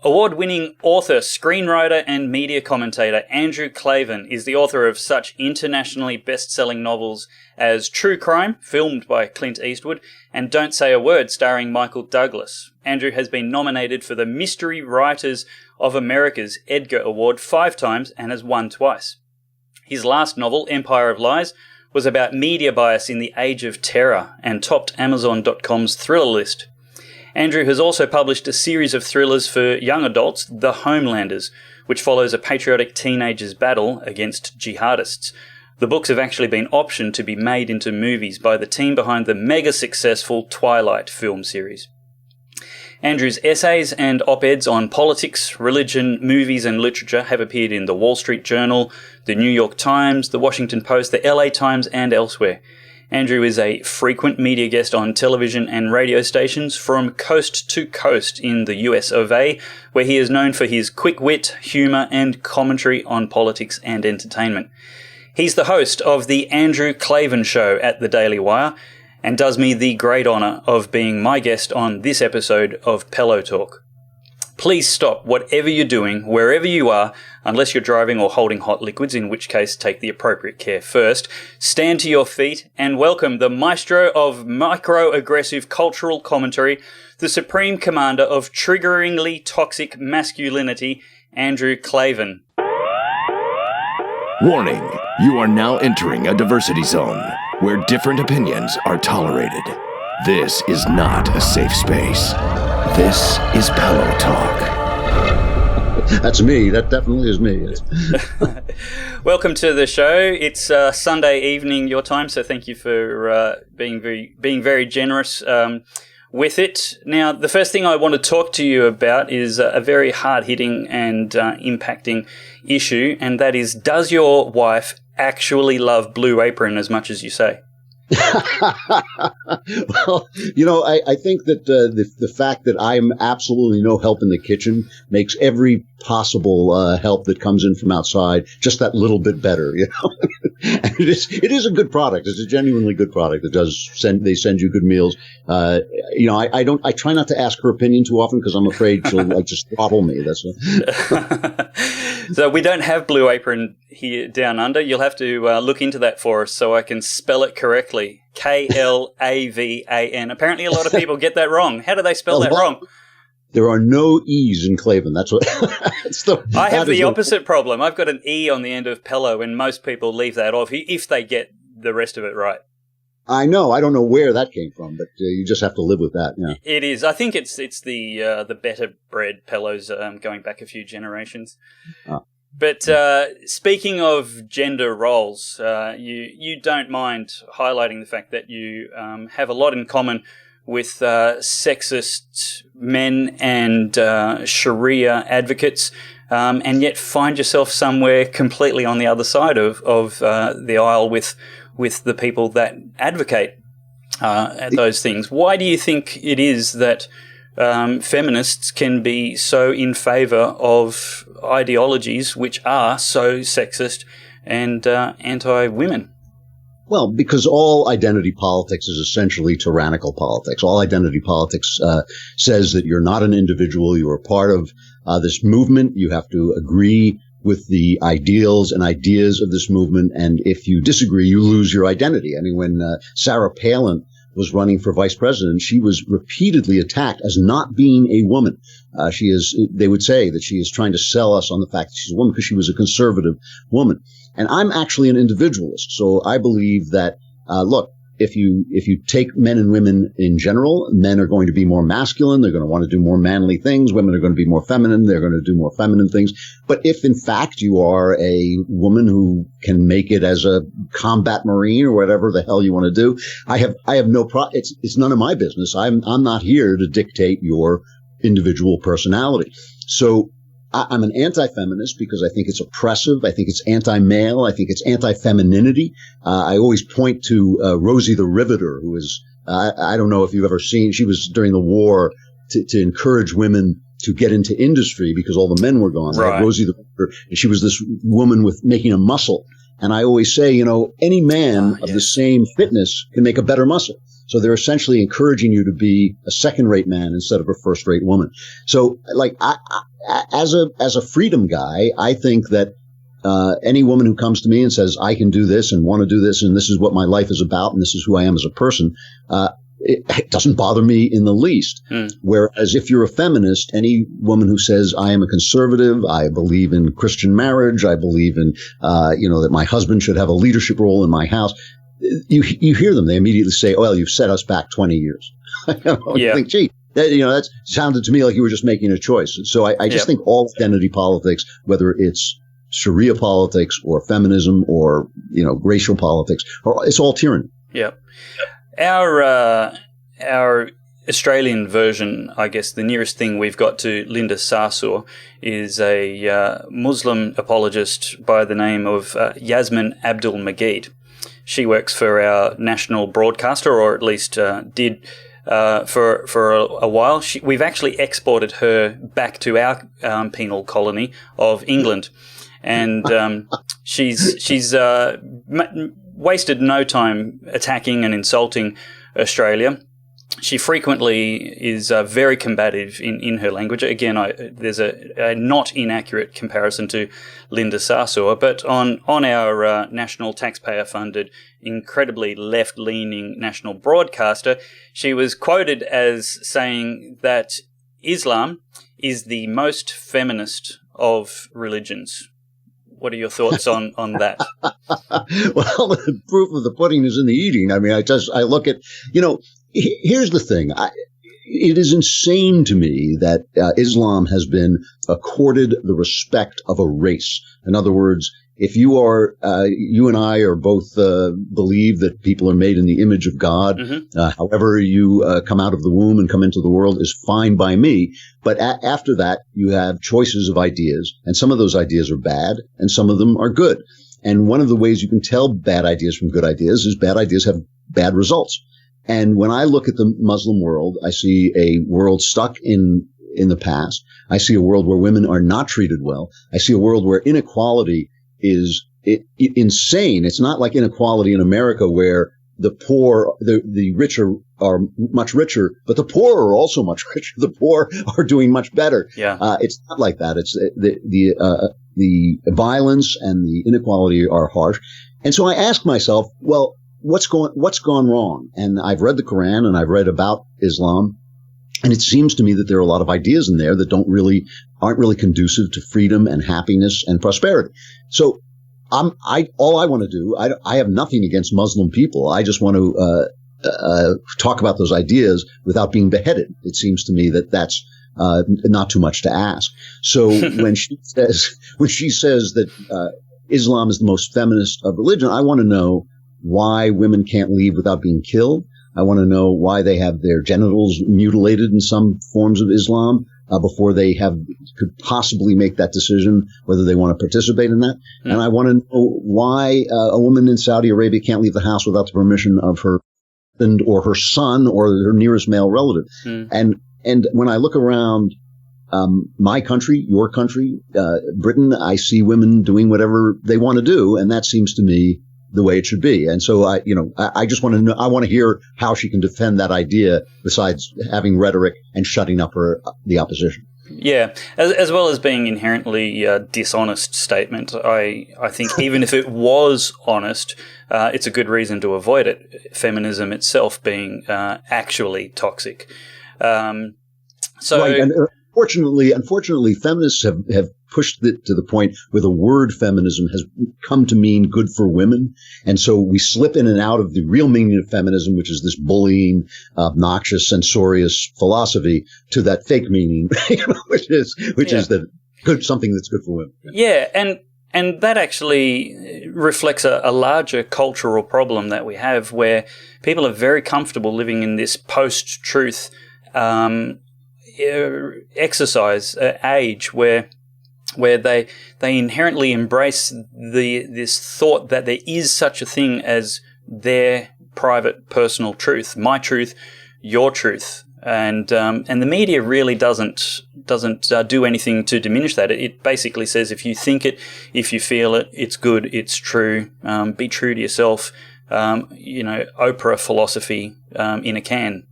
Award-winning author, screenwriter, and media commentator Andrew Klavan is the author of such internationally best-selling novels as True Crime, filmed by Clint Eastwood, and Don't Say a Word, starring Michael Douglas. Andrew has been nominated for the Mystery Writers of America's Edgar Award 5 times and has won twice. His last novel, Empire of Lies, was about media bias in the Age of Terror and topped Amazon.com's thriller list. Andrew has also published a series of thrillers for young adults, The Homelanders, which follows a patriotic teenager's battle against jihadists. The books have actually been optioned to be made into movies by the team behind the mega-successful Twilight film series. Andrew's essays and op-eds on politics, religion, movies and literature have appeared in the Wall Street Journal, the New York Times, the Washington Post, the LA Times and elsewhere. Andrew is a frequent media guest on television and radio stations from coast to coast in the US of A, where he is known for his quick wit, humour and commentary on politics and entertainment. He's the host of the Andrew Klavan Show at the Daily Wire and does me the great honour of being my guest on this episode of Pellowe Talk. Please stop whatever you're doing, wherever you are, unless you're driving or holding hot liquids, in which case take the appropriate care first. Stand to your feet and welcome the maestro of microaggressive cultural commentary, the supreme commander of triggeringly toxic masculinity, Andrew Klavan. Warning, you are now entering a diversity zone where different opinions are tolerated. This is not a safe space. This is Pellowe Talk. That's me. That definitely is me. Welcome to the show. It's Sunday evening your time, so thank you for being very generous with it. Now, the first thing I want to talk to you about is a very hard-hitting and impacting issue, and that is, does your wife actually love Blue Apron as much as you say? Well, I think that the fact that I'm absolutely no help in the kitchen makes every possible help that comes in from outside just that little bit better. And it is a good product. It's a genuinely good product. They send you good meals. I try not to ask her opinion too often because I'm afraid she'll just throttle me. So we don't have Blue Apron here down under. You'll have to look into that for us so I can spell it correctly. Klavan. Apparently a lot of people get that wrong. How do they spell that wrong? There are no E's in Klavan. That's what. I have the opposite problem. I've got an E on the end of Pellowe, and most people leave that off if they get the rest of it right. I know. I don't know where that came from, but you just have to live with that. Yeah. It is. I think it's the better bred Pellows going back a few generations. But speaking of gender roles, you don't mind highlighting the fact that you have a lot in common with sexist men and Sharia advocates, and yet find yourself somewhere completely on the other side of the aisle with the people that advocate those things. Why do you think it is that feminists can be so in favour of ideologies which are so sexist and anti-women? Well, because all identity politics is essentially tyrannical politics. All identity politics says that you're not an individual. You are part of this movement. You have to agree with the ideals and ideas of this movement. And if you disagree, you lose your identity. I mean, when Sarah Palin was running for vice president, she was repeatedly attacked as not being a woman. They would say that she is trying to sell us on the fact that she's a woman because she was a conservative woman. And I'm actually an individualist. So I believe that, look, if you take men and women in general, men are going to be more masculine. They're going to want to do more manly things. Women are going to be more feminine. They're going to do more feminine things. But if in fact you are a woman who can make it as a combat marine or whatever the hell you want to do, I have no problem. It's none of my business. I'm not here to dictate your individual personality. So I'm an anti-feminist because I think it's oppressive. I think it's anti-male. I think it's anti-femininity. I always point to Rosie the Riveter, who is, I don't know if you've ever seen, she was during the war to encourage women to get into industry because all the men were gone. Right. Rosie the Riveter, and she was this woman with making a muscle. And I always say, any man of the same fitness can make a better muscle. So they're essentially encouraging you to be a second-rate man instead of a first-rate woman. So, like, as a freedom guy, I think that any woman who comes to me and says, I can do this and want to do this, and this is what my life is about, and this is who I am as a person, it doesn't bother me in the least. Whereas if you're a feminist, any woman who says, I am a conservative, I believe in Christian marriage, I believe in, that my husband should have a leadership role in my house, you hear them. They immediately say, well, you've set us back 20 years. You think, gee, that sounded to me like you were just making a choice. So I just think all identity politics, whether it's Sharia politics or feminism or, racial politics, it's all tyranny. Yeah. Our Australian version, I guess the nearest thing we've got to Linda Sarsour, is a Muslim apologist by the name of Yasmin Abdul Majid. She works for our national broadcaster, or at least did for a while. We've actually exported her back to our penal colony of England, and she's wasted no time attacking and insulting Australia. She frequently is very combative in her language. Again, there's a not inaccurate comparison to Linda Sarsour, but on our national taxpayer-funded, incredibly left-leaning national broadcaster, she was quoted as saying that Islam is the most feminist of religions. What are your thoughts on that? Well, the proof of the pudding is in the eating. I mean, I look at, here's the thing. It is insane to me that Islam has been accorded the respect of a race. In other words, if you and I are both believe that people are made in the image of God, however you come out of the womb and come into the world is fine by me. But after that, you have choices of ideas, and some of those ideas are bad, and some of them are good. And one of the ways you can tell bad ideas from good ideas is bad ideas have bad results. And when I look at the Muslim world, I see a world stuck in the past. I see a world where women are not treated well. I see a world where inequality is insane. It's not like inequality in America where the poor, the richer are much richer, but the poor are also much richer. The poor are doing much better. Yeah. It's not like that. It's the violence and the inequality are harsh. And so I ask myself, well, what's gone wrong? And I've read the Quran and I've read about Islam, and it seems to me that there are a lot of ideas in there that aren't really conducive to freedom and happiness and prosperity. So all I want to do, I have nothing against Muslim people. I just want to talk about those ideas without being beheaded. It seems to me that that's not too much to ask. So when she says that Islam is the most feminist of religion, I want to know why women can't leave without being killed. I want to know why they have their genitals mutilated in some forms of Islam before they could possibly make that decision whether they want to participate in that. Mm. And I want to know why a woman in Saudi Arabia can't leave the house without the permission of her husband or her son or her nearest male relative. Mm. And when I look around my country, your country, Britain, I see women doing whatever they want to do, and that seems to me the way it should be. And so I just want to know, I want to hear how she can defend that idea besides having rhetoric and shutting up the opposition. Yeah, as well as being inherently a dishonest statement. I think even if it was honest, it's a good reason to avoid it. Feminism itself being actually toxic. Right, and unfortunately, feminists have pushed it to the point where the word feminism has come to mean good for women. And so we slip in and out of the real meaning of feminism, which is this bullying, obnoxious, censorious philosophy, to that fake meaning, which is that good, something that's good for women. Yeah. And that actually reflects a larger cultural problem that we have, where people are very comfortable living in this post-truth exercise age where they inherently embrace this thought that there is such a thing as their private personal truth, my truth, your truth, and the media really doesn't do anything to diminish that. It basically says if you think it, if you feel it, it's good, it's true. Be true to yourself. Oprah philosophy in a can,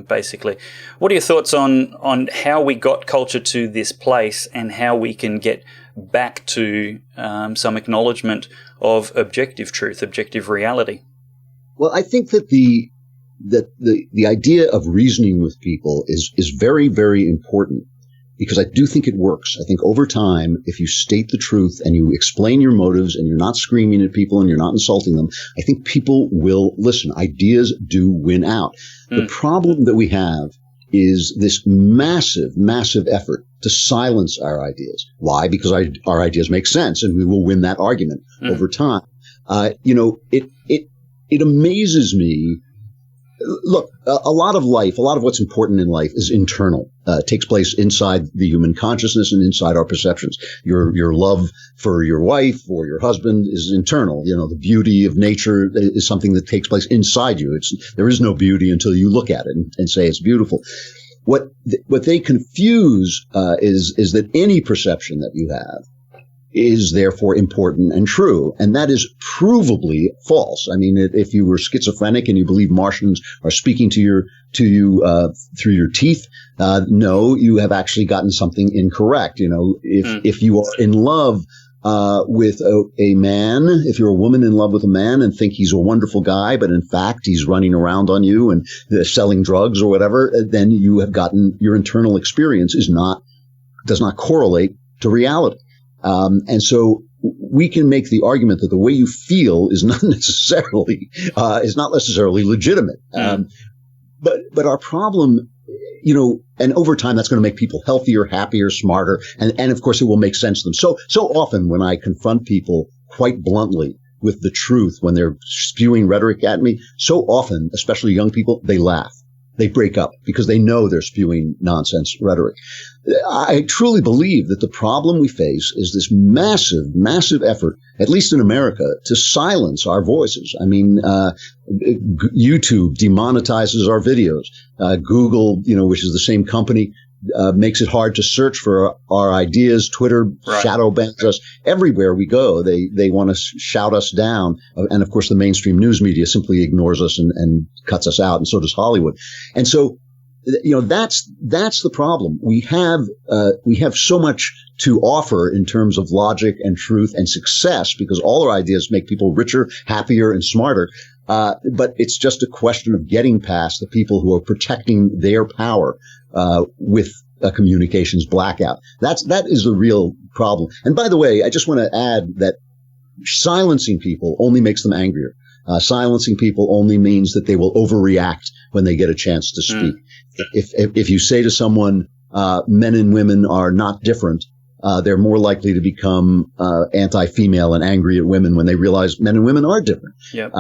basically. What are your thoughts on how we got culture to this place and how we can get back to some acknowledgement of objective truth, objective reality? Well, I think that the idea of reasoning with people is very, very important, because I do think it works. I think over time, if you state the truth and you explain your motives and you're not screaming at people and you're not insulting them, I think people will listen. Ideas do win out. The problem that we have is this massive, massive effort to silence our ideas. Why? Because our ideas make sense and we will win that argument over time. It amazes me. Look, a lot of what's important in life is internal. Takes place inside the human consciousness and inside our perceptions. Your love for your wife or your husband is internal. The beauty of nature is something that takes place inside you. There is no beauty until you look at it and say it's beautiful. What they confuse is that any perception that you have is therefore important and true. And that is provably false. I mean, if you were schizophrenic and you believe Martians are speaking to you through your teeth, no, you have actually gotten something incorrect. If you are in love with a man, if you're a woman in love with a man and think he's a wonderful guy, but in fact he's running around on you and selling drugs or whatever, then you have gotten, your internal experience does not correlate to reality. And so we can make the argument that the way you feel is not necessarily legitimate. But our problem, and over time that's going to make people healthier, happier, smarter, and of course it will make sense to them. So often when I confront people quite bluntly with the truth, when they're spewing rhetoric at me, so often, especially young people, they laugh. They break up because they know they're spewing nonsense rhetoric. I truly believe that the problem we face is this massive, massive effort, at least in America, to silence our voices. I mean, YouTube demonetizes our videos. Google, which is the same company, makes it hard to search for our ideas. Twitter shadow bans us. Everywhere we go, they want to shout us down. And of course, the mainstream news media simply ignores us and cuts us out. And so does Hollywood. And so, that's the problem. We have so much to offer in terms of logic and truth and success, because all our ideas make people richer, happier, and smarter. But it's just a question of getting past the people who are protecting their power with a communications blackout. That is the real problem. And by the way, I just want to add that silencing people only makes them angrier. Silencing people only means that they will overreact when they get a chance to speak. If you say to someone, men and women are not different, they're more likely to become anti-female and angry at women when they realize men and women are different. Yep.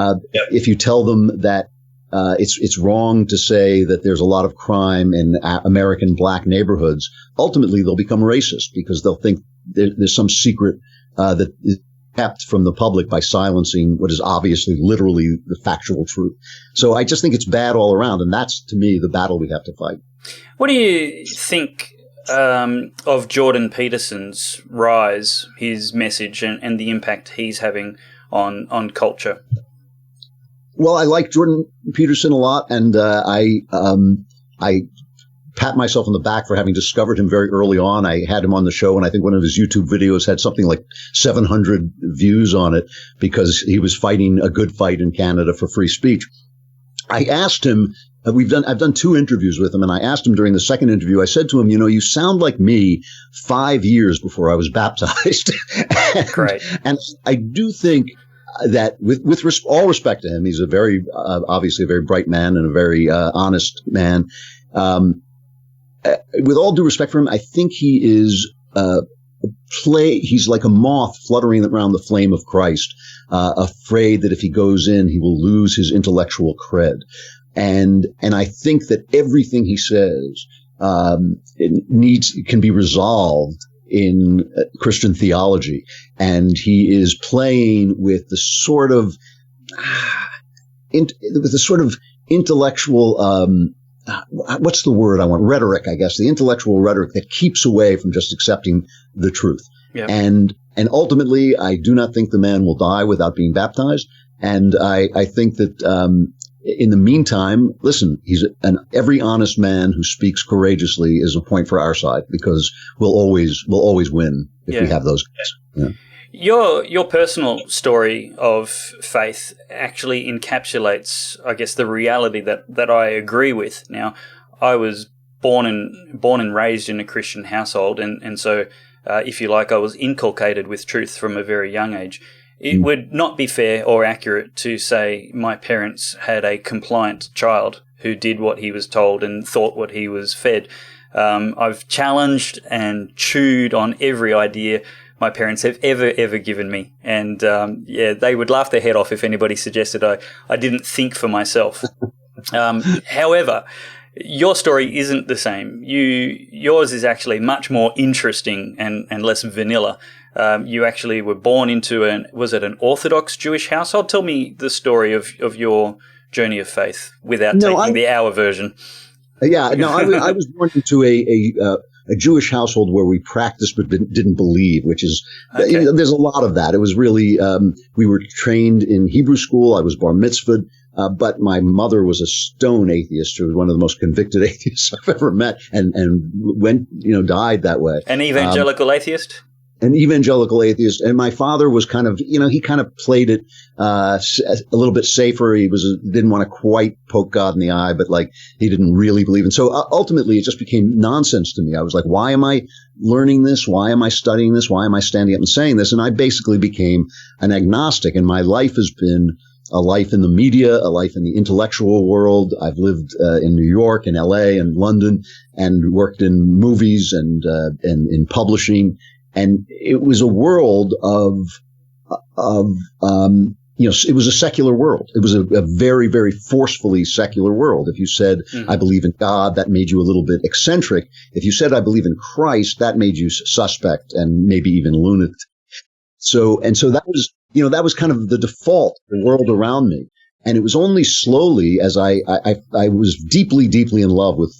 If you tell them that it's wrong to say that there's a lot of crime in American black neighborhoods, ultimately they'll become racist because they'll think there's some secret that is kept from the public by silencing what is obviously literally the factual truth. So I just think it's bad all around, and that's, to me, the battle we have to fight. What do you think of Jordan Peterson's rise, his message, and the impact he's having on culture? Well, I like Jordan Peterson a lot, and I pat myself on the back for having discovered him very early on. I had him on the show, and I think one of his YouTube videos had something like 700 views on it because he was fighting a good fight in Canada for free speech. I asked him, I've done 2 interviews with him, and I asked him during the second interview, I said to him, you sound like me 5 years before I was baptized. Great. And I do think that with all respect to him, he's a very, obviously a very bright man and a very honest man. With all due respect for him, I think he is he's like a moth fluttering around the flame of Christ, afraid that if he goes in, he will lose his intellectual cred. And I think that everything he says can be resolved in Christian theology, and he is playing with the sort of intellectual what's the word I want? Rhetoric, I guess. The intellectual rhetoric that keeps away from just accepting the truth. Yep. And ultimately, I do not think the man will die without being baptized. And I think that, in the meantime, listen, every honest man who speaks courageously is a point for our side, because we'll always win if we have those guys. Yeah. Your personal story of faith actually encapsulates, I guess, the reality that I agree with. Now, I was born and raised in a Christian household, and so, if you like, I was inculcated with truth from a very young age. It would not be fair or accurate to say my parents had a compliant child who did what he was told and thought what he was fed. I've challenged and chewed on every idea my parents have ever given me. And they would laugh their head off if anybody suggested I didn't think for myself. However, your story isn't the same. Yours is actually much more interesting and less vanilla. You actually were born into was it an Orthodox Jewish household? Tell me the story of your journey of faith without taking the hour version. Yeah, no, I was born into a Jewish household where we practiced but didn't believe, which is, there's a lot of that. It was really, we were trained in Hebrew school. I was bar mitzvahed. But my mother was a stone atheist. She was one of the most convicted atheists I've ever met, and died that way. An evangelical atheist? An evangelical atheist. And my father was kind of, he kind of played it a little bit safer. He didn't want to quite poke God in the eye, but like he didn't really believe. And so ultimately it just became nonsense to me. I was like, why am I learning this? Why am I studying this? Why am I standing up and saying this? And I basically became an agnostic, and my life has been a life in the media, a life in the intellectual world. I've lived in New York and LA and London, and worked in movies and in publishing. And it was a world it was a secular world. It was a very, very forcefully secular world. If you said, I believe in God, that made you a little bit eccentric. If you said, I believe in Christ, that made you suspect and maybe even lunatic. So that was kind of the default, the world around me. And it was only slowly as I was deeply, deeply in love with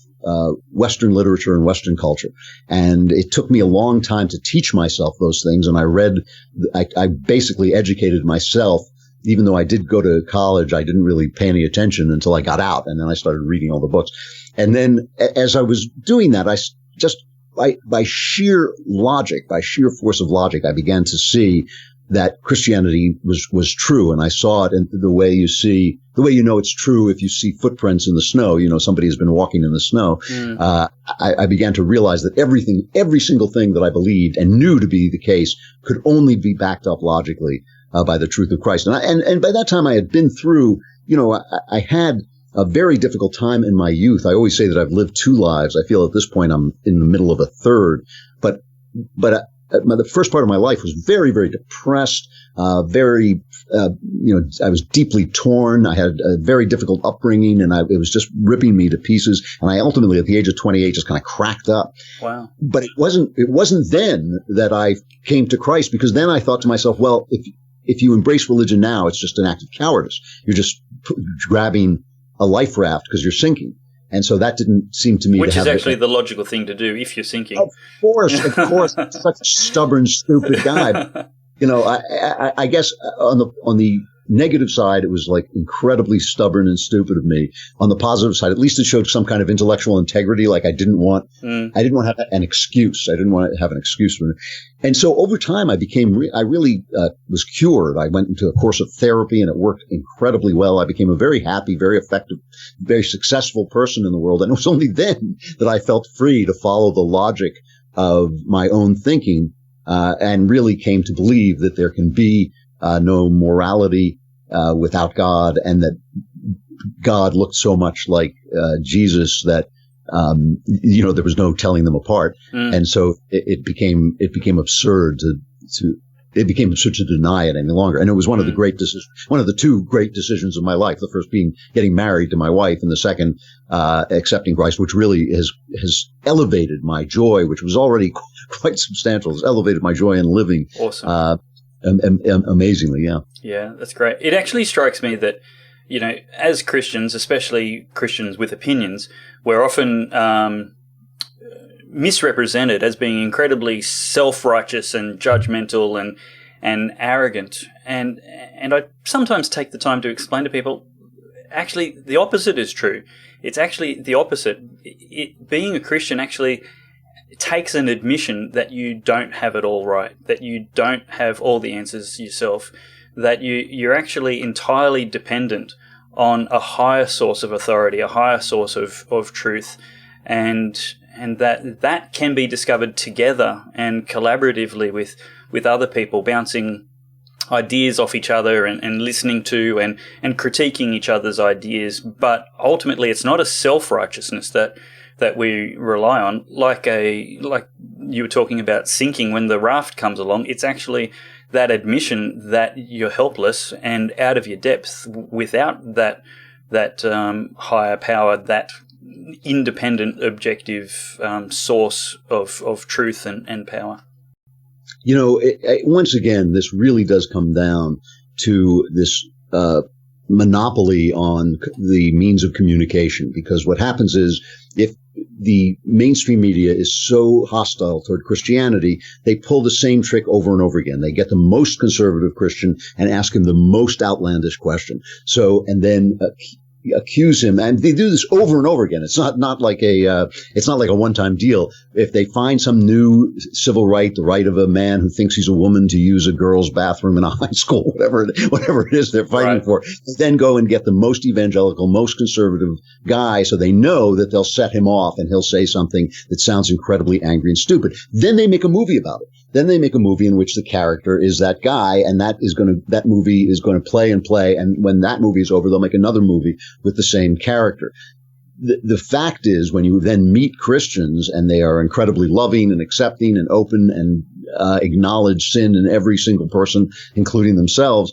Western literature and Western culture. And it took me a long time to teach myself those things. And I basically educated myself. Even though I did go to college, I didn't really pay any attention until I got out. And then I started reading all the books. And then as I was doing that, by sheer logic, by sheer force of logic, I began to see that Christianity was true. And I saw it in the way you know it's true if you see footprints in the snow, somebody has been walking in the snow. I began to realize that every single thing that I believed and knew to be the case could only be backed up logically by the truth of Christ. And by that time I had been through, I had a very difficult time in my youth. I always say that I've lived two lives. I feel at this point I'm in the middle of a third, but the first part of my life was very, very depressed, I was deeply torn. I had a very difficult upbringing, and it was just ripping me to pieces. And I ultimately, at the age of 28, just kind of cracked up. Wow. But it wasn't then that I came to Christ, because then I thought to myself, well, if you embrace religion now, it's just an act of cowardice. You're just grabbing a life raft because you're sinking. And so that didn't seem to me Which to have is actually the logical thing to do if you're sinking. Of course. I'm such a stubborn, stupid guy. I guess on the negative side, it was like incredibly stubborn and stupid of me. On the positive side, at least it showed some kind of intellectual integrity. Like I didn't want to have an excuse. I didn't want to have an excuse for it. And so over time, I really was cured. I went into a course of therapy, and it worked incredibly well. I became a very happy, very effective, very successful person in the world. And it was only then that I felt free to follow the logic of my own thinking, and really came to believe that there can be no morality without God, and that God looked so much like Jesus that there was no telling them apart. And so it became absurd to deny it any longer. And it was one of the two great decisions of my life. The first being getting married to my wife, and the second accepting Christ, which really has elevated my joy, which was already quite substantial. It's elevated my joy in living. Awesome. Amazingly, yeah. Yeah, that's great. It actually strikes me that, as Christians, especially Christians with opinions, we're often misrepresented as being incredibly self-righteous and judgmental and arrogant. and I sometimes take the time to explain to people, actually, the opposite is true. It's actually the opposite. Being a Christian actually takes an admission that you don't have it all right, that you don't have all the answers yourself, that you're actually entirely dependent on a higher source of authority, a higher source of truth, and that can be discovered together and collaboratively with other people, bouncing ideas off each other and listening to and critiquing each other's ideas. But ultimately, it's not a self-righteousness that we rely on, like you were talking about sinking when the raft comes along. It's actually that admission that you're helpless and out of your depth without that higher power, that independent, objective source of truth and power. Once again, this really does come down to this monopoly on the means of communication, because what happens is, if the mainstream media is so hostile toward Christianity, they pull the same trick over and over again. They get the most conservative Christian and ask him the most outlandish question. And then accuse him, and they do this over and over again. It's not like a one-time deal. If they find some new civil right, the right of a man who thinks he's a woman to use a girl's bathroom in a high school, whatever it is they're fighting for, they then go and get the most evangelical, most conservative guy, so they know that they'll set him off and he'll say something that sounds incredibly angry and stupid. Then they make a movie about it. Then they make a movie in which the character is that guy, and that movie is going to play and play. And when that movie is over, they'll make another movie with the same character. The fact is, when you then meet Christians, and they are incredibly loving and accepting and open and acknowledge sin in every single person, including themselves,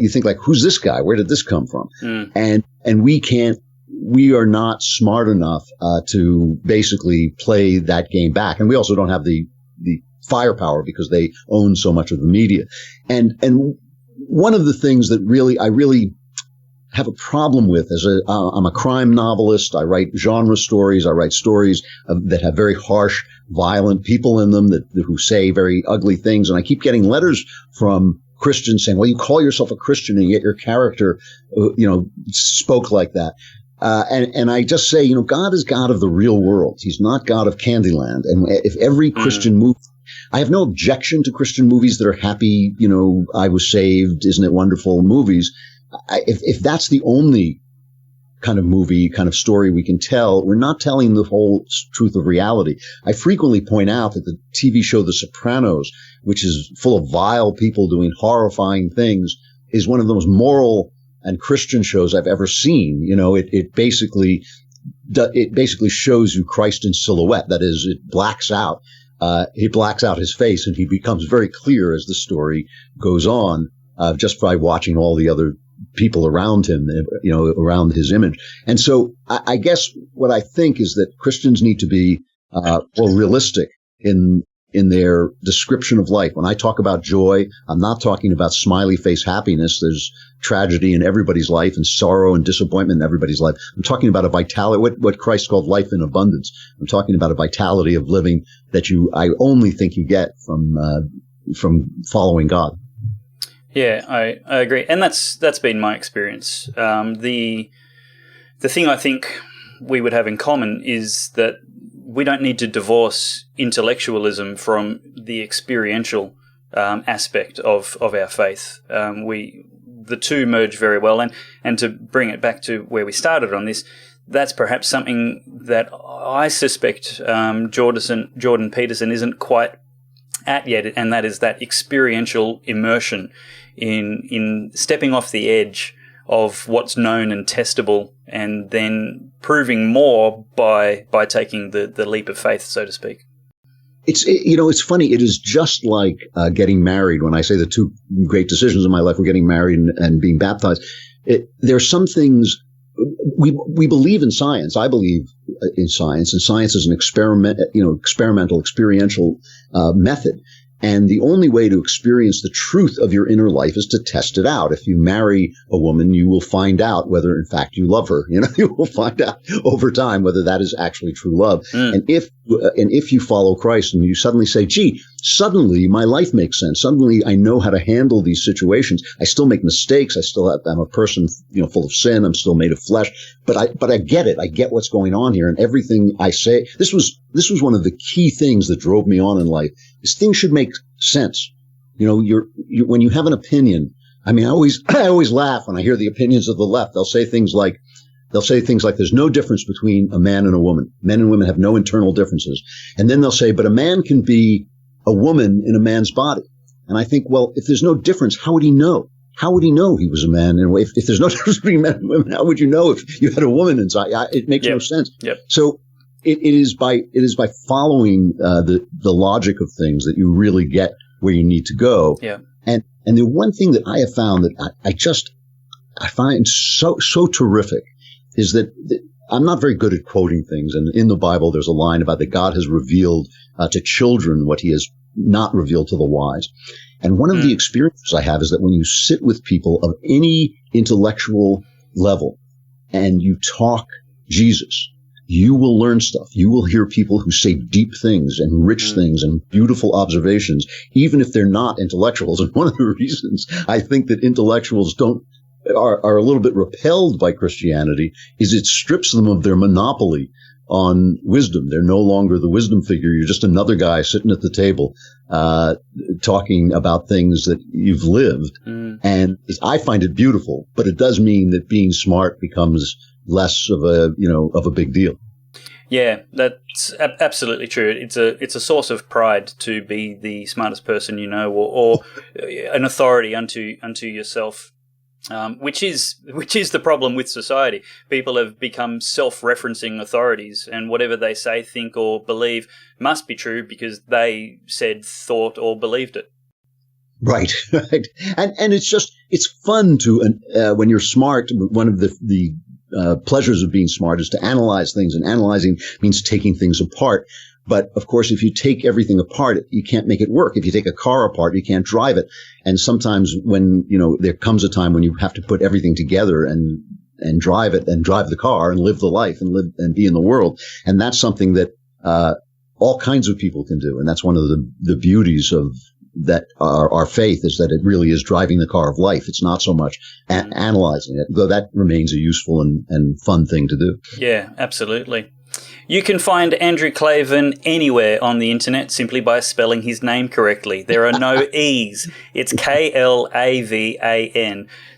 you think, like, who's this guy? Where did this come from? And we are not smart enough to basically play that game back. And we also don't have the firepower, because they own so much of the media. And one of the things that I really have a problem with I'm a crime novelist. I write genre stories. I write stories that have very harsh, violent people in them who say very ugly things. And I keep getting letters from Christians saying, well, you call yourself a Christian and yet your character, spoke like that. And I just say, God is God of the real world. He's not God of Candyland. And if every Christian movie, I have no objection to Christian movies that are happy, I was saved, isn't it wonderful movies. If that's the only kind of movie, kind of story we can tell, we're not telling the whole truth of reality. I frequently point out that the TV show The Sopranos, which is full of vile people doing horrifying things, is one of the most moral and Christian shows I've ever seen. It basically shows you Christ in silhouette. That is, it blacks out. He blacks out his face, and he becomes very clear as the story goes on, just by watching all the other people around him, around his image. And so I guess what I think is that Christians need to be more realistic in their description of life. When I talk about joy, I'm not talking about smiley face happiness. There's tragedy in everybody's life and sorrow and disappointment in everybody's life. I'm talking about a vitality, what Christ called life in abundance. I'm talking about a vitality of living that I only think you get from following God. Yeah, I agree, and that's been my experience. The thing I think we would have in common is that we don't need to divorce intellectualism from the experiential aspect of our faith. The two merge very well, and to bring it back to where we started on this, that's perhaps something that I suspect Jordan Peterson isn't quite at yet, and that is that experiential immersion in stepping off the edge of what's known and testable, and then proving more by taking the leap of faith, so to speak. It's funny. It is just like getting married. When I say the two great decisions in my life were getting married and being baptized, there are some things we believe in science. I believe in science, and science is an experimental, experiential method. And the only way to experience the truth of your inner life is to test it out. If you marry a woman, you will find out whether, in fact, you love her. You will find out over time whether that is actually true love. And if you follow Christ and you suddenly say, gee, suddenly my life makes sense. Suddenly I know how to handle these situations. I still make mistakes. I'm a person, full of sin. I'm still made of flesh, but I get it. I get what's going on here. And everything I say, this was one of the key things that drove me on in life. This thing should make sense. When you have an opinion, I always laugh when I hear the opinions of the left. They'll say things like there's no difference between a man and a woman. Men and women have no internal differences. And then they'll say, but a man can be a woman in a man's body. And I think, well, if there's no difference, how would he know? How would he know he was a man? And if there's no difference between men and women, how would you know if you had a woman inside? It makes no sense. Yep. So it is by following the logic of things that you really get where you need to go. Yeah. And the one thing that I have found that I find so terrific is that I'm not very good at quoting things. And in the Bible, there's a line about that God has revealed to children what he has not revealed to the wise. And one of the experiences I have is that when you sit with people of any intellectual level and you talk Jesus, you will learn stuff. You will hear people who say deep things and rich things and beautiful observations, even if they're not intellectuals. And one of the reasons I think that intellectuals are a little bit repelled by Christianity is it strips them of their monopoly on wisdom. They're no longer the wisdom figure. You're just another guy sitting at the table, talking about things that you've lived. And I find it beautiful, but it does mean that being smart becomes less of a big deal. Yeah, that's absolutely true. It's a source of pride to be the smartest person or an authority unto yourself. Which is the problem with society. People have become self-referencing authorities, and whatever they say, think, or believe must be true because they said, thought, or believed it. Right. And it's fun to when you're smart. One of the pleasures of being smart is to analyze things, and analyzing means taking things apart. But of course, if you take everything apart, you can't make it work. If you take a car apart, you can't drive it. And sometimes when, there comes a time when you have to put everything together and drive it and drive the car and live the life and be in the world. And that's something that, all kinds of people can do. And that's one of the beauties of that our faith is that it really is driving the car of life. It's not so much analyzing it, though that remains a useful and fun thing to do. Yeah, absolutely. You can find Andrew Klavan anywhere on the internet simply by spelling his name correctly. There are no E's. It's Klavan.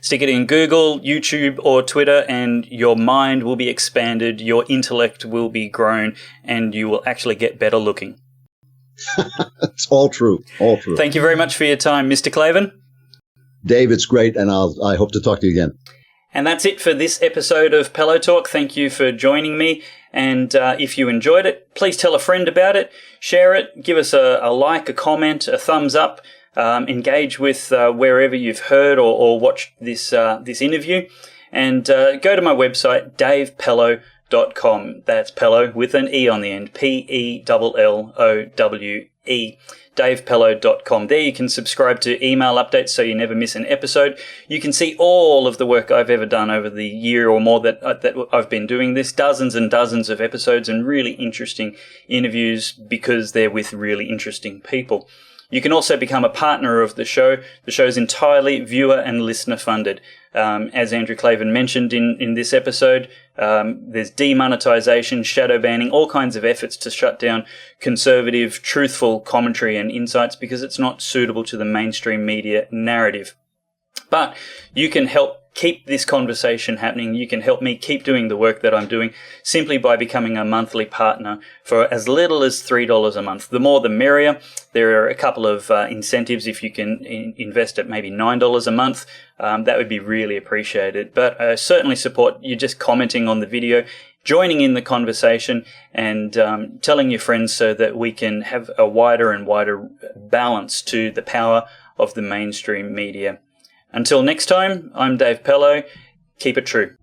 Stick it in Google, YouTube, or Twitter, and your mind will be expanded, your intellect will be grown, and you will actually get better looking. It's all true. All true. Thank you very much for your time, Mr. Klavan. Dave, it's great, and I hope to talk to you again. And that's it for this episode of Pellowe Talk. Thank you for joining me. And if you enjoyed it, please tell a friend about it, share it, give us a like, a comment, a thumbs up, engage with wherever you've heard or watched this interview. And go to my website, davepellowe.com. That's Pellowe with an E on the end, Pellowe. davepellowe.com. There you can subscribe to email updates so you never miss an episode. You can see all of the work I've ever done over the year or more that I've been doing this, dozens and dozens of episodes and really interesting interviews because they're with really interesting people. You can also become a partner of the show. The show is entirely viewer and listener funded. As Andrew Klavan mentioned in this episode, there's demonetization, shadow banning, all kinds of efforts to shut down conservative, truthful commentary and insights because it's not suitable to the mainstream media narrative. But you can help keep this conversation happening. You can help me keep doing the work that I'm doing simply by becoming a monthly partner for as little as $3 a month. The more the merrier. There are a couple of incentives if you can invest at maybe $9 a month. That would be really appreciated. But I certainly support you just commenting on the video, joining in the conversation, and telling your friends so that we can have a wider and wider balance to the power of the mainstream media. Until next time, I'm Dave Pellowe. Keep it true.